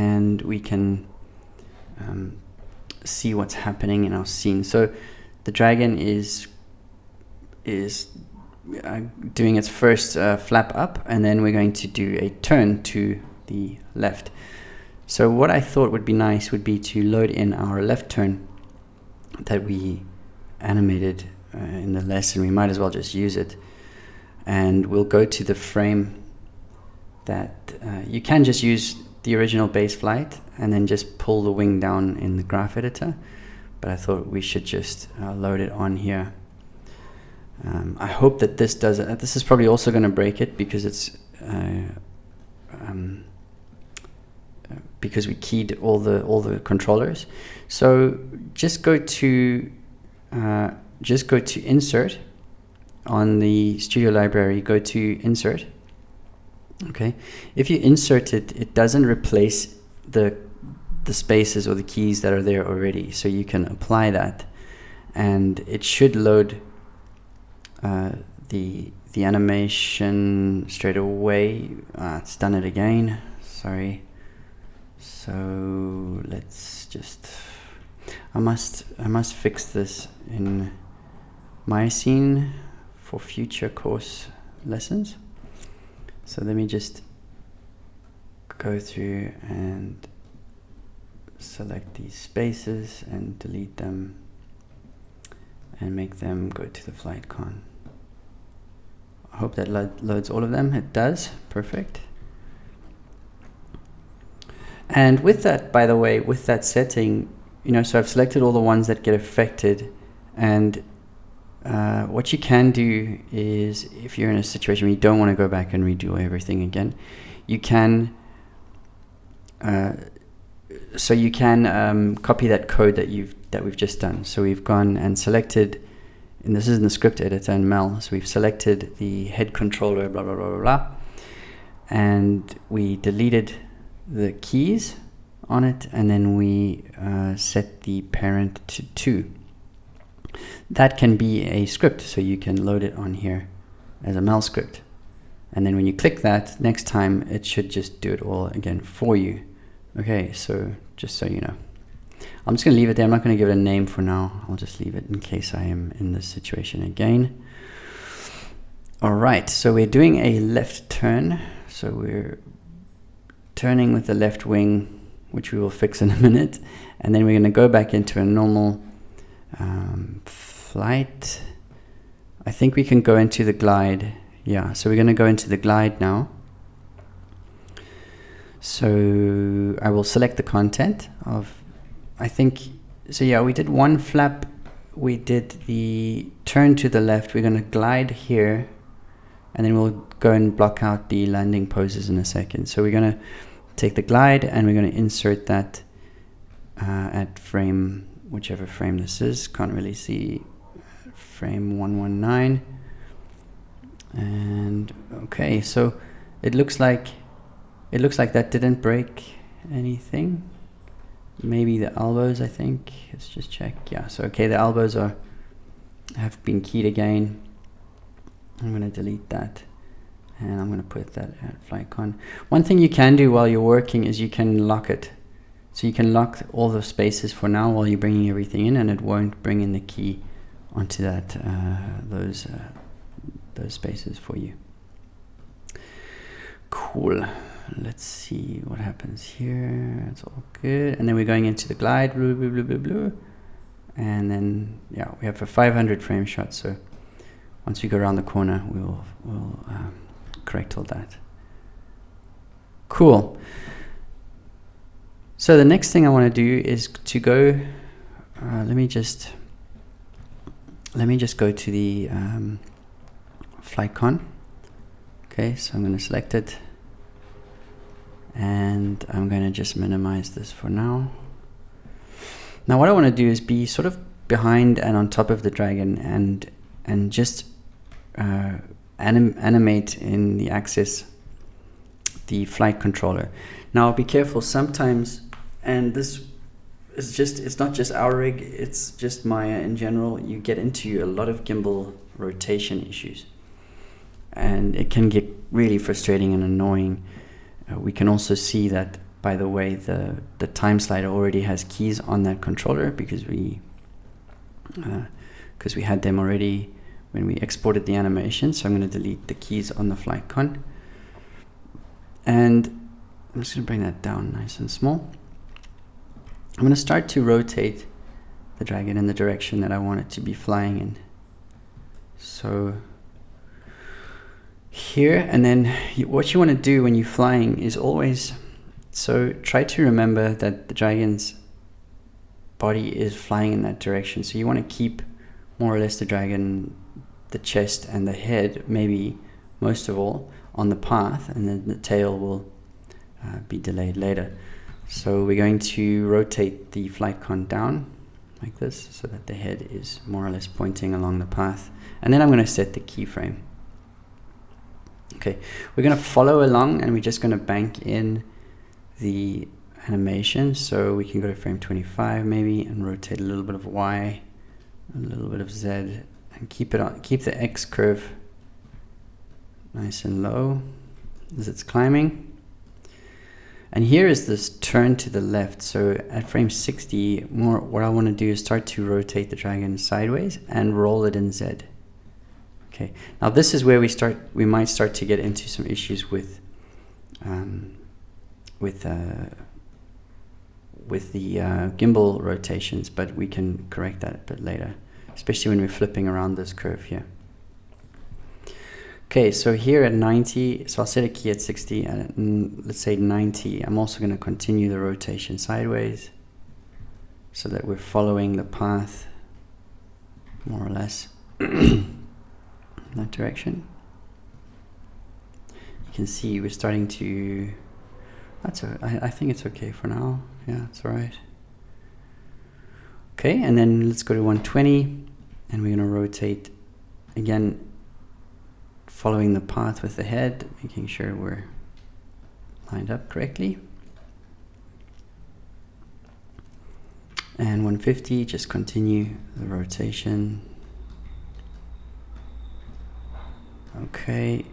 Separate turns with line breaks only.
and we can see what's happening in our scene. So the dragon is doing its first flap up, and then we're going to do a turn to the left. So what I thought would be nice would be to load in our left turn that we animated in the lesson. We might as well just use it, and we'll go to the frame that you can just use the original base flight and then just pull the wing down in the graph editor, but I thought we should just load it on here. I hope that this does it. This is probably also going to break it because it's because we keyed all the controllers. So just go to insert on the studio library. Go to insert. Okay, if you insert it, it doesn't replace the spaces or the keys that are there already. So you can apply that, and it should load the animation straight away. It's done it again. Sorry. So let's just. I must fix this in my scene for future course lessons. So let me just go through and select these spaces and delete them and make them go to the flight con. I hope that loads all of them. It does. Perfect. And with that, by the way, with that setting, so I've selected all the ones that get affected, and what you can do is, if you're in a situation where you don't want to go back and redo everything again, you can copy that code that we've just done. So we've gone and selected, and this is in the script editor in Mel. So we've selected the head controller, blah blah blah blah blah, and we deleted the keys on it, and then we set the parent to 2. That can be a script, so you can load it on here as a Mel script, and then when you click that, next time it should just do it all again for you. Okay, so just so you know, I'm just going to leave it there. I'm not going to give it a name for now. I'll just leave it in case I am in this situation again. All right, so we're doing a left turn, so we're turning with the left wing, which we will fix in a minute, and then we're going to go back into a normal flight. I think we can go into the glide. Yeah, so we're going to go into the glide now. So I will select the content of, I think, so yeah, we did one flap, we did the turn to the left, we're going to glide here, and then we'll go and block out the landing poses in a second. So we're going to take the glide and we're going to insert that at frame, whichever frame this is, can't really see, frame 119. And okay, so it looks like that didn't break anything. Maybe the elbows, I think. Let's just check. Yeah, so okay, the elbows have been keyed again. I'm going to delete that, and I'm going to put that at FlightCon. One thing you can do while you're working is you can lock it. So you can lock all the spaces for now while you're bringing everything in, and it won't bring in the key onto that those spaces for you. Cool. Let's see what happens here. It's all good. And then we're going into the glide, blue, blue, blue, blue, blue. And then, yeah, we have a 500 frame shot. So once we go around the corner, we'll correct all that. Cool. So the next thing I want to do is to go, let me just go to the FlightCon. Okay, so I'm going to select it, and I'm going to just minimize this for now. Now what I want to do is be sort of behind and on top of the dragon, and just animate in the axis the flight controller. Now be careful, sometimes, and this is just, it's not just our rig, it's just Maya in general, you get into a lot of gimbal rotation issues, and it can get really frustrating and annoying. We can also see that by the way, the time slider already has keys on that controller because we had them already when we exported the animation. So I'm going to delete the keys on the flight con. And I'm just going to bring that down nice and small. I'm going to start to rotate the dragon in the direction that I want it to be flying in. So here, and then what you want to do when you're flying is always, so try to remember that the dragon's body is flying in that direction. So you want to keep more or less the dragon, the chest and the head, maybe most of all, on the path, and then the tail will be delayed later. So we're going to rotate the flight con down like this so that the head is more or less pointing along the path. And then I'm going to set the keyframe. Okay, we're going to follow along, and we're just going to bank in the animation. So we can go to frame 25 maybe and rotate a little bit of Y, a little bit of Z, and keep it on, keep the X curve nice and low as it's climbing. And here is this turn to the left. So at frame 60, what I want to do is start to rotate the dragon sideways and roll it in Z. Okay, now this is where we might start to get into some issues with the gimbal rotations, but we can correct that a bit later, especially when we're flipping around this curve here. Okay, so here at 90, so I'll set a key at 60, and let's say 90. I'm also going to continue the rotation sideways so that we're following the path more or less in that direction. You can see we're starting to, I think it's okay for now. Yeah, it's all right. Okay, and then let's go to 120, and we're going to rotate again, following the path with the head, making sure we're lined up correctly. And 150, just continue the rotation. Okay,